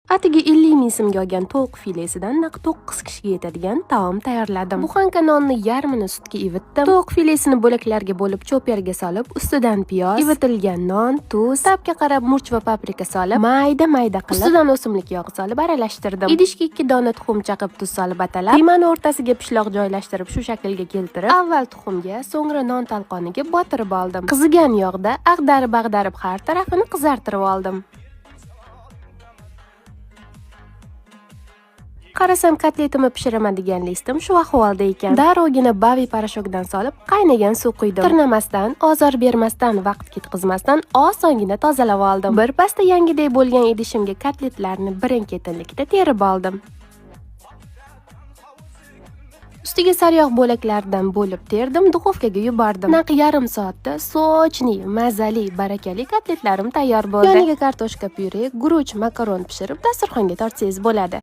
Atiga 50 ming so'mga olgan tovuq filesidan naq 9 kishiga yetadigan taom tayyorladim. Buxanka nonni yarmini sutga ivitdim. Tovuq filesini bo'laklarga bo'lib choperga solib, ustidan piyoz, ivitilgan non, tuz, tabga qarab murch va paprika solib, mayda qilib, ustidan o'simlik yog'i solib aralashtirdim. Idishga 2 dona tuxum chaqib, tuz solib atalab, qiymani o'rtasiga pishloq joylashtirib, shu shaklga keltirib, avval tuxumga, so'ngra non talqoniga botirib oldim. Qizigan yog'da ag'darib har tarafini qizartirib oldim. Qarasam kotletimni pishiraman degan listim shu ahvolda ekan. Darrogina bavi parashokdan solib, qaynagan suv quydim. Tirnamasdan, ozor bermasdan, vaqt ketkazmasdan osongina tozalab oldim. Bir pasda yangidek bo'lgan idishimga kotletlarni birin-ketinlikda terib oldim. Ustiga sariyog' bo'laklardan bo'lib terdim, duxovkaga yubordim. Naq yarim soatda sochli, mazali, barakali kotletlarim tayyor bo'ldi. Yoniga kartoshka pyure, guruch, makaron pishirib dasturxonga tortsangiz bo'ladi.